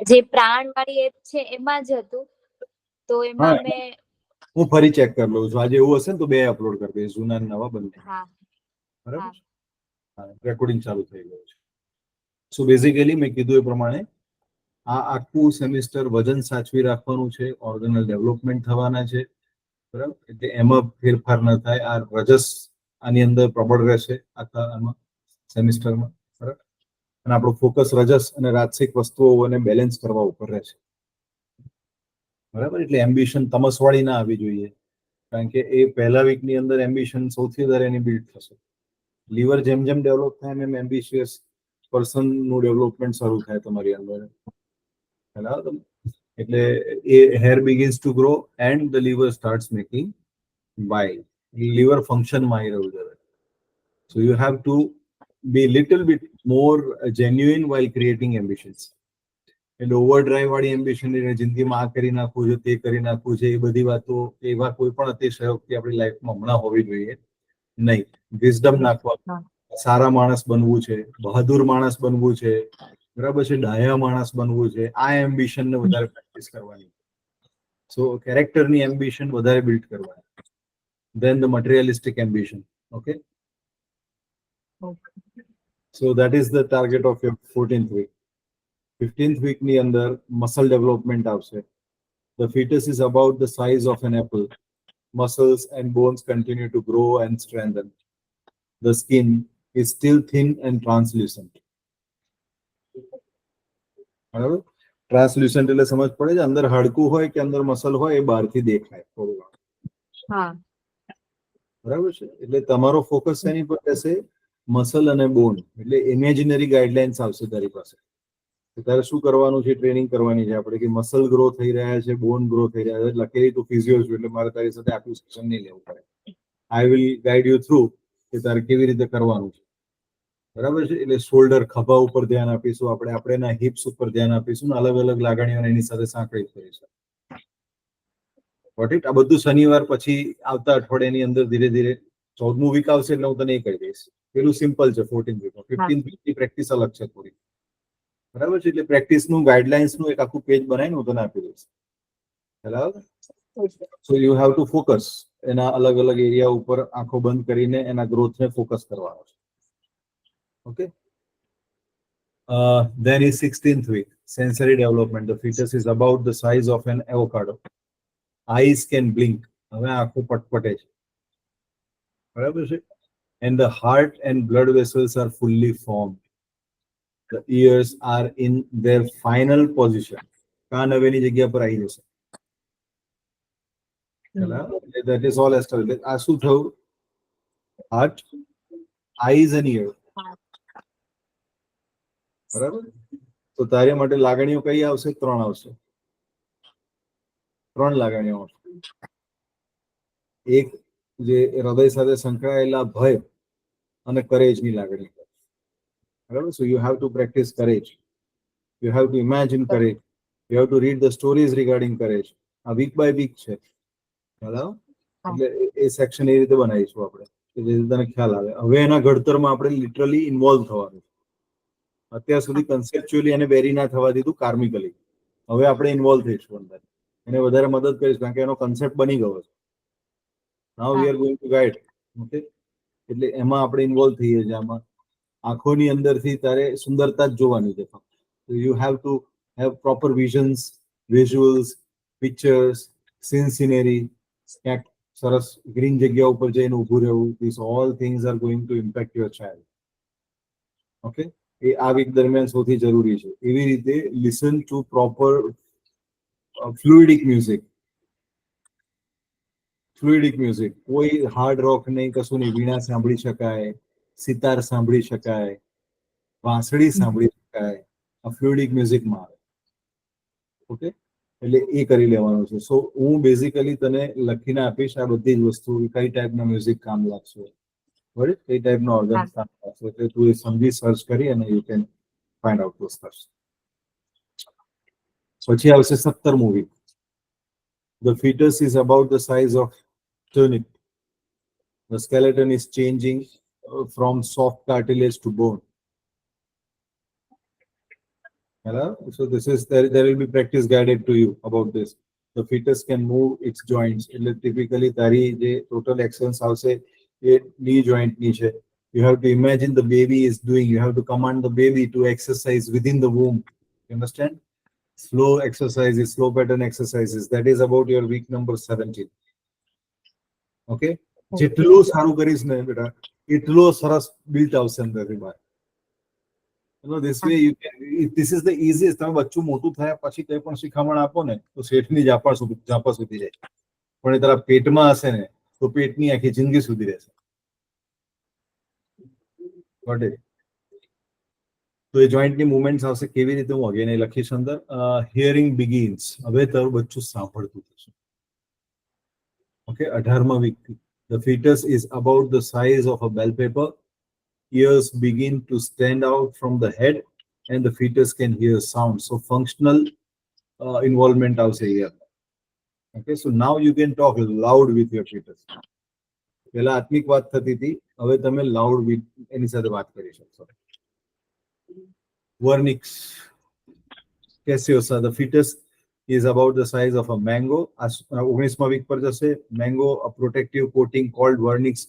જે પ્રાણ વાળી એપ છે એમાં જ હતું, તો એમાં મેં હું ફરી ચેક કરી લઉં છું. આજે એવું હશે ને તો બે અપલોડ કરી દઈશ, જૂના ને નવા બંને. બરાબર, રેકોર્ડિંગ ચાલુ થઈ ગયું છે. સો બેઝિકલી મેં કીધું એ પ્રમાણે આ આખું સેમિસ્ટર વજન સાચવી રાખવાનું છે, ઓર્ગેનલ ડેવલપમેન્ટ થવાના છે. બરાબર, એટલે એમાં ફેરફાર ન થાય. આ રજસ આની અંદર પ્રબળ રહેશે આખા આમાં સેમિસ્ટરમાં. બરાબર, અને આપણું ફોકસ રજસ અને રાજસિક વસ્તુઓને બેલેન્સ કરવા ઉપર રહેશે. બરાબર, એટલે એમ્બિશન તમસવાળી ના આવી જોઈએ, કારણ કે એ પહેલા વીકની અંદર એમ્બિશન સૌથી વધારે એની બિલ્ડ થશે. લીવર જેમ જેમ ડેવલપ થાય એમ એમ્બિશિયસ પર્સનનું ડેવલપમેન્ટ શરૂ થાય તમારી અંદર. બરાબર, એટલે એ hair begins to grow and the liver starts making bile. Liver ફંક્શનમાં આવી રહ્યું છે. So you have to be little bit more genuine while creating ambitions. એટલે ઓવરડ્રાઈવ વાળી એમ્બિશન જિંદગીમાં આ કરી નાખવું છે, તે કરી નાખવું છે, એ બધી વાતો, એવા કોઈ પણ અતિશયોક્તિ આપણી લાઈફમાં હમણાં હોવી જોઈએ નહીં. વિઝડમ નાખવા, સારા માણસ બનવું છે, બહાદુર માણસ બનવું છે, બરાબર છે, ડાયા માણસ બનવું છે, આ એમ્બિશનને વધારે પ્રેક્ટિસ કરવાની. સો કેરેક્ટરની એમ્બિશન વધારે બિલ્ડ કરવાની than the materialistic ambition. Okay, so that is the target of your 14th week. 15th week ની અંદર મસલ ડેવલપમેન્ટ આવશે. The fetus is about the size of an apple. Muscles and bones continue to grow and strengthen. The skin is still thin and translucent. બરાબર, ટ્રાન્સલ્યુસન્ટ એટલે સમજ પડે છે, અંદર હાડકું હોય કે અંદર મસલ હોય એ બહારથી દેખાય થોડું. બરાબર છે, એટલે તમારો ફોકસ એની પર રહેશે, મસલ અને બોન. એટલે ઇમેજિનરી ગાઈડલાઇન્સ આવશે તારી પાસે. તારે શું કરવાનું છે, ટ્રેનિંગ કરવાની છે આપણે, કે મસલ ગ્રો થઈ રહ્યા છે, બોન ગ્રો થઈ રહ્યા છે. લખેલી તો ફિઝિયો છું, એટલે મારે તારી સાથે આખું સેશન નહીં લેવું પડે. I will guide you through કે તારે કેવી રીતે કરવાનું છે. બરાબર છે, એટલે શોલ્ડર, ખભા ઉપર ધ્યાન આપીશું આપણે, આપણે એના હિપ્સ ઉપર ધ્યાન આપીશું, અલગ અલગ લાગણીઓને એની સાથે સાંકળી કરીશું. આ બધું શનિવાર પછી આવતા અઠવાડિયાની અંદર ધીરે ધીરે 14મું વીક આવશે એટલે હું તને એ કહી દઈશ. પેલું સિમ્પલ છે 14th વીકમાં. 15th વીકની પ્રેક્ટિસ અલગ છે થોડી. બરાબર છે, એટલે પ્રેક્ટિસનું ગાઈડલાઇન્સનું એક આખું પેજ બનાવીને હું તને આપી દઈશ. બરાબર, સો યુ હેવ ટુ ફોકસ એના અલગ અલગ એરિયા ઉપર આંખો બંધ કરીને એના ગ્રોથને ફોકસ કરવાનો છે. Okay, then is 16th week, sensory development. The fetus is about the size of an avocado. Eyes can blink. હવે આંખો પટપટે છે. બરાબર છે, and the heart and blood vessels are fully formed. The ears are in their final position. કાન હવે એની જગ્યા પર આવી જશે. That is all established. આ શું થયું? Heart, eyes and ear. બરાબર, તો તારી માટે લાગણીઓ કઈ આવશે? 3 આવશે. 3 લાગણીઓ આવશે. એક જે હૃદય સાથે સંકળાયેલા ભય અને કરેજની લાગણી. બરાબર, સો you have to practice courage. You have two imagine courage. You have two read the stories regarding courage. આ વીક બાય વીક છે. બરાબર, એટલે એ સેક્શન એ રીતે બનાવીશું આપણે કે જેથી તને ખ્યાલ આવે. હવે એના ઘડતરમાં આપણે લિટરલી ઇન્વોલ્વ થવાનું. અત્યાર સુધી કન્સેપ્ચ્યુઅલી એને બેરી ના થવા દીધું, કાર્મિકલી. હવે આપણે ઇન્વોલ્વ થઈશું અંદર, એને વધારે મદદ કરીશ, કારણ કે એનો કન્સેપ્ટ બની ગયો છે. Now we are going to guide. Okay, એટલે એમાં આપણે ઇન્વોલ્વ થઈએ છીએ. આમાં આંખોની અંદરથી તારે સુંદરતા જ જોવાની છે. You have to have proper visions, visuals, pictures, scene scenery. ક્યાંક સરસ ગ્રીન જગ્યા ઉપર જઈને ઊભું રહેવું. This all things are going to impact your child. Okay, એ આ વીક દરમિયાન સૌથી જરૂરી છે. એવી રીતે listen to proper fluidic music. Fluidic music, કોઈ હાર્ડ રોક નહીં, કશું નહીં. વીણા સાંભળી શકાય, સિતાર સાંભળી શકાય, વાંસળી સાંભળી શકાય. આ ફ્લુઇડિક મ્યુઝિકમાં આવે. ઓકે, એટલે એ કરી લેવાનું છે. સો હું બેઝિકલી તને લખીને આપીશ આ બધી જ વસ્તુ, કઈ ટાઈપના મ્યુઝિક કામ લાગશે, બરાબર, કઈ ટાઈપના ઓર્ગન કામ લાગશે. એટલે તું એ સમજી સર્ચ કરી અને you can find out those stuff. પછી આવશે 17મું week. The fetus is about the size of turnip. The skeleton is changing from soft cartilage to bone. Hello? So this is there will be practice guided to you about this. The fetus can move its joints. Typically, તારી જે total actions આવશે એ knee joint ની છે. You have to imagine the baby is doing. You have to command the baby to exercise within the womb. You understand? Slow exercises, slow pattern exercises. That is about your week number 17. Okay? જેટલું સારું કરીશ ને બેટા એટલો સરસ built આવશે અંદરથી બહાર. This way you can, this is the easiest. તમે બચ્ચું મોટું થયા પછી કઈ પણ શિખામણ આપો ને તો શેઠની ઝાપા સુધી જાય, પણ એ તારા પેટમાં હશે ને તો પેટની આખી જિંદગી સુધી રહેશે. તો એ જોઈન્ટની મુવમેન્ટ્સ આવશે કેવી રીતે હું અગેન એ લખીશ અંદર. Hearing begins. હવે તારું બચ્ચું સાંભળતું થશે. ઓકે, 18મા વીકથી the fetus is about the size of a bell pepper. Ears begin to stand out from the head and the fetus can hear sound. So functional involvement also here. Okay, so now you can talk loud with your fetus. પહેલા આત્મિક વાત થતી હતી, હવે તમે loud એની સાથે વાત કરી શકશો. Vernix caseosa. The fetus is about the size of a mango. 19મા વીક પર જશે. Mango, a protective coating called vernix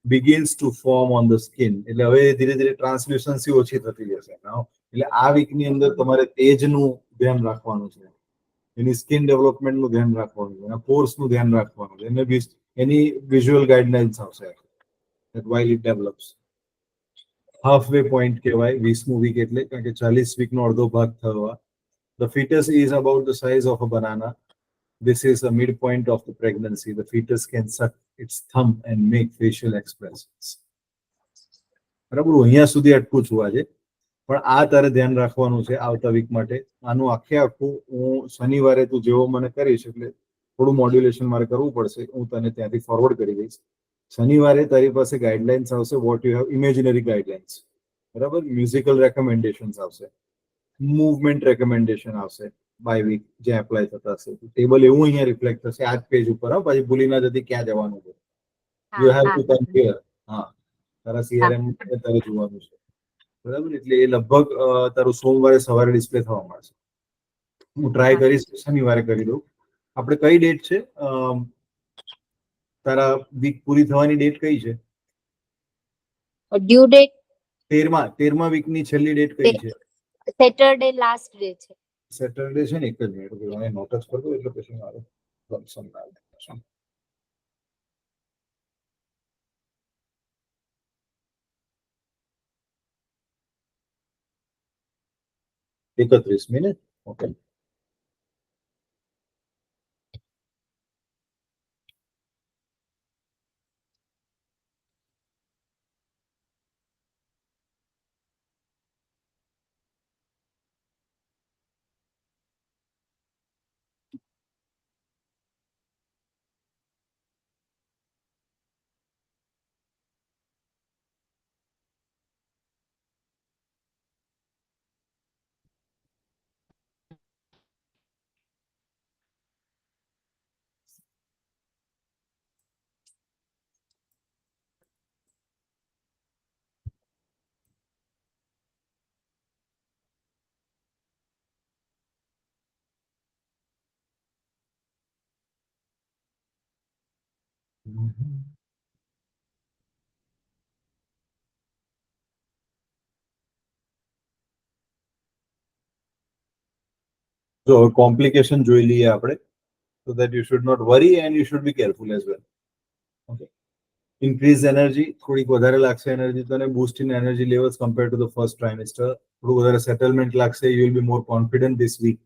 begins to form on the skin. એટલે હવે ધીરે ધીરે ટ્રાન્સલ્યુસન્સી ઓછી થતી જશે. એટલે આ વીકની અંદર તમારે તેજનું ધ્યાન રાખવાનું છે, એની સ્કિન ડેવલપમેન્ટનું ધ્યાન રાખવાનું છે, એના પોર્સનું ધ્યાન રાખવાનું છે, એની વિઝ્યુઅલ ગાઈડલાઇન્સ આવશે while it develops. Halfway point કહેવાય 20મું વીક એટલે, કારણ કે 40 વીકનો અડધો ભાગ થવા. The fetus is about the size of a banana. This is the midpoint of the pregnancy. The fetus can suck its thumb and make facial expressions. બરાબર, અહીંયા સુધી અટકું છું આજે, પણ આ તારે ધ્યાન રાખવાનું છે આવતા વીક માટે. આનું આખે આખું હું શનિવારે તું જેવો મને કરીશ એટલે થોડું મોડ્યુલેશન મારે કરવું પડશે, હું તને ત્યાંથી ફોરવર્ડ કરી દઈશ. શનિવારે તારી પાસે ગાઈડલાઇન્સ આવશે, what you have, imaginary guidelines, બરાબર, મ્યુઝિકલ રેકમેન્ડેશન્સ આવશે, મૂવમેન્ટ રેકમેન્ડેશન આવશે બાય વીક જે એપ્લાય થતા હશે. ટેબલ એવું અહીંયા રિફ્લેક્ટ થશે આ જ પેજ ઉપર. પછી ભૂલી ના જતી ક્યાં જવાનું છે. You have to come here. હા, તારા સીઆરએમ તારે જોવાનું છે, બરાબર. એટલે એ લગભગ તારું સોમવારે સવારે ડિસ્પ્લે થવા મળશે. હું ટ્રાય કરીશ શનિવારે કરી દઉં. આપણે કઈ ડેટ છે તારા વીક પૂરી થવાની ડેટ કઈ છે? ડ્યુ ડેટ 13મા વીકની છેલ્લી ડેટ કઈ છે? સેટરડે લાસ્ટ ડે છે. સેટરડે છે ને, એક જ મિનિટ મને નોટિસ કરી દો એટલે પછી મારું કન્સર્ન ના થાય. 31મી ને? ઓકે. So complication જોઈ લઈએ આપણે, so that you should not worry and you should be careful as well. Okay. Increase energy. થોડીક વધારે લાગશે એનર્જી તને, boost in energy levels compared to the first trimester. થોડું વધારે સેટલમેન્ટ લાગશે. You will be more confident this week.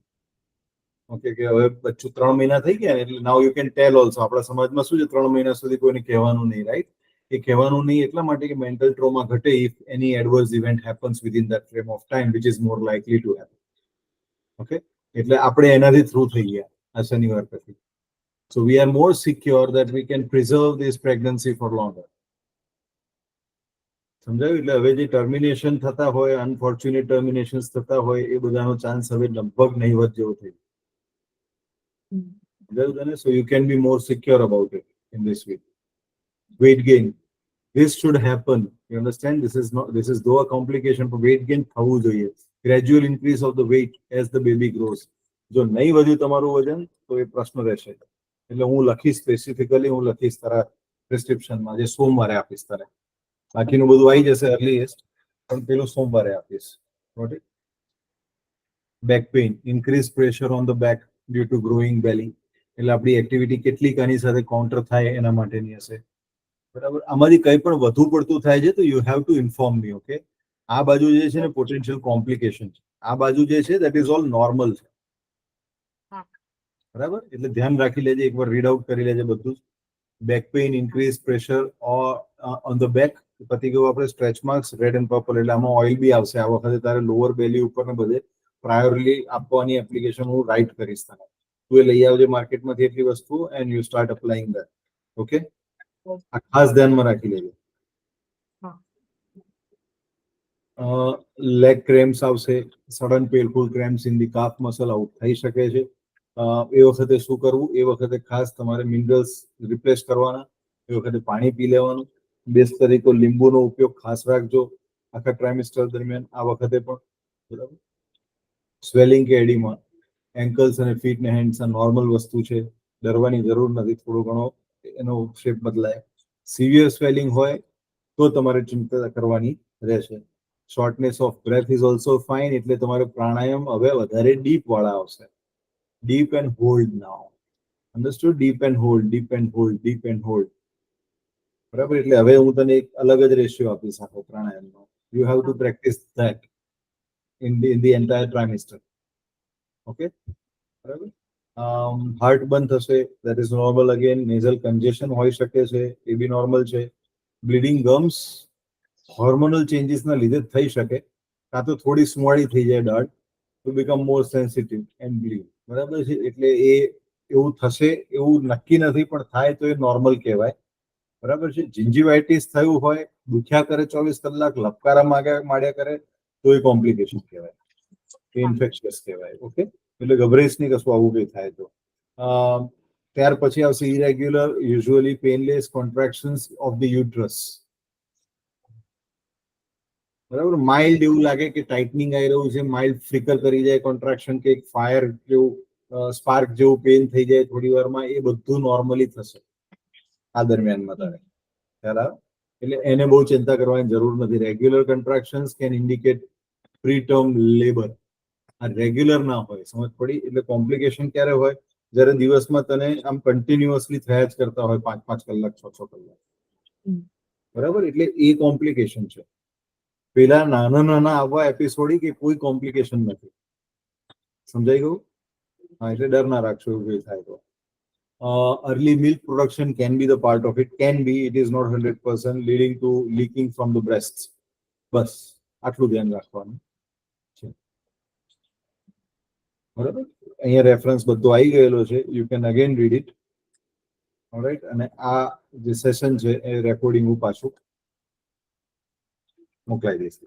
Okay, કે હવે બચ્ચું 3 મહિના થઈ ગયા એટલે now you can tell also. આપણા સમાજમાં શું છે, 3 મહિના સુધી કોઈને કહેવાનું નહીં, રાઈટ? એ કહેવાનું નહીં એટલા માટે કે મેન્ટલ ટ્રોમા ઘટે if any adverse event happens within that frame of time which is more likely to happen. Okay, એટલે આપણે એનાથી થ્રુ થઈ ગયા આ શનિવાર પછી. So we are more secure that we can preserve this pregnancy for longer. સમજાયું? એટલે હવે જે ટર્મિનેશન થતા હોય, અનફોર્ચ્યુનેટ ટર્મિનેશન્સ થતા હોય, એ બધાનો ચાન્સ હવે લગભગ નહીવત જેવો થઈ. So you can be more secure about it in this week. Weight gain. This should happen. You understand? This is though a complication, but weight gain થવું જોઈએ. Gradual increase of the weight as the baby grows. જો નહીં વધ્યું તમારું વજન તો એ પ્રશ્ન રહેશે. એટલે હું લખીશ સ્પેસિફિકલી, હું લખીશ તારા પ્રિસ્ક્રિપ્શનમાં, જે સોમવારે આપીશ તારે. બાકીનું બધું આવી જશે અર્લીએસ્ટ, પણ પેલું સોમવારે આપીશ. Okay. Back pain, increase pressure on the back due to growing belly. એટલે આપણી એક્ટિવિટી કેટલીક આની સાથે કાઉન્ટર થાય એના માટેની હશે. બરાબર. આમાંથી કંઈ પણ વધુ પડતું થાય છે તો you have two inform me. Okay. આ બાજુ જે છે ને પોટેન્શિયલ કોમ્પ્લિકેશન છે, આ બાજુ જે છે દેટ ઇઝ ઓલ નોર્મલ છે. બરાબર. એટલે ધ્યાન રાખી લેજે, એકવાર રીડ આઉટ કરી લેજે બધું જ. Back pain, increase pressure on the back. પતી ગયું આપણે stretch marks, red and purple. એટલે આમાં ઓઇલ બી આવશે. આ વખતે તારે લોઅર બેલી ઉપર ને બધે પ્રાયોરલી આપવાની એપ્લિકેશન હું રાઇટ કરીશ તને. તું એ લઈ આવજે માર્કેટમાંથી એટલી વસ્તુ and you start applying that. Okay. આ ખાસ ધ્યાનમાં રાખી લેજો. લેગ ક્રેમ્સ આવશે, sudden painful cramps in the calf muscle out થઈ શકે છે. એ વખતે શું કરવું? એ વખતે ખાસ તમારે મિનરલ્સ રિપ્લેસ કરવાના. એ વખતે પાણી પી લેવાનું. બેસ્ટ તરીકે લીંબુનો ઉપયોગ ખાસ રાખજો આખા ટ્રાઇમેસ્ટર દરમિયાન, આ વખતે પણ. બરાબર. સ્વેલિંગ કે એડીમાં, એન્કલ્સ અને ફીટ ને હેન્ડ્સ આ નોર્મલ વસ્તુ છે, ડરવાની જરૂર નથી. થોડો ઘણો એનો શેપ બદલાય. સિવિયર સ્વેલિંગ હોય તો તમારે ચિંતા કરવાની રહેશે. Shortness of breath is also fine. એટલે તમારે પ્રાણાયામ હવે વધારે ડીપ વાળા આવશે. Deep and hold now. Understood? Deep and hold, deep and hold, deep and hold. બરાબર. એટલે હવે હું તને એક અલગ જ રેશિયો આપીશ આખો પ્રાણાયામનો. You have to practise that in the entire trimester. Okay. બરાબર. હાર્ટ બંધ થશે, that is normal again. nasal congestion હોઈ શકે છે, એ બી નોર્મલ છે. બ્લીડિંગ ગમ્સ હોર્મોનલ ચેન્જીસના લીધે થઈ શકે, કાં તો થોડી સ્મોડી થઈ જાય દાઢ, to become more sensitive and bleed. બરાબર છે. એટલે એ એવું થશે એવું નક્કી નથી, પણ થાય તો એ નોર્મલ કહેવાય. બરાબર છે. જિંજીવાઇટિસ થયું હોય, દુખ્યા કરે 24 કલાક, લપકારા માંડ્યા કરે, તો એ કોમ્પ્લિકેશન કહેવાય, એ ઇન્ફેક્શિયસ કહેવાય. ઓકે. એટલે ગભરાઈશ નહીં કશું આવું કંઈ થાય તો. ત્યાર પછી આવશે irregular, usually painless contractions of the uterus. બરાબર. માઇલ્ડ એવું લાગે કે ટાઇટનિંગ આવી રહ્યું છે, માઇલ્ડ ફ્લિકર કરી જાય કોન્ટ્રાક્શન, કે ફાયર જેવું સ્પાર્ક જેવું પેન થઈ જાય થોડી વારમાં, એ બધું નોર્મલી થશે આ દરમિયાનમાં તારે. ખ્યાલ આવે? એટલે એને બહુ ચિંતા કરવાની જરૂર નથી. Regular contractions can indicate preterm labour. આ રેગ્યુલર ના હોય, સમજ પડી? એટલે કોમ્પ્લિકેશન ક્યારે હોય? જ્યારે દિવસમાં તને આમ કન્ટિન્યુઅસલી થયા જ કરતા હોય 5-5 કલાક, 6-6 કલાક. બરાબર. એટલે એ કોમ્પ્લિકેશન છે. પેલા નાના નાના આવા એપિસોડિક કે કોઈ કોમ્પ્લિકેશન નથી. સમજાઈ ગયું? હા. એટલે ડર ના રાખશો એવું કંઈ થાય તો. early milk production can be the part of it. Can be, it is not 100%, leading to leaking from the breasts. બસ આટલું ધ્યાન રાખવાનું છે. બરાબર. અહીંયા રેફરન્સ બધો આવી ગયેલો છે, you can again read it. Alright. અને આ જે સેશન છે એ રેકોર્ડિંગ હું પાછું મોકલાઈ દઈશ.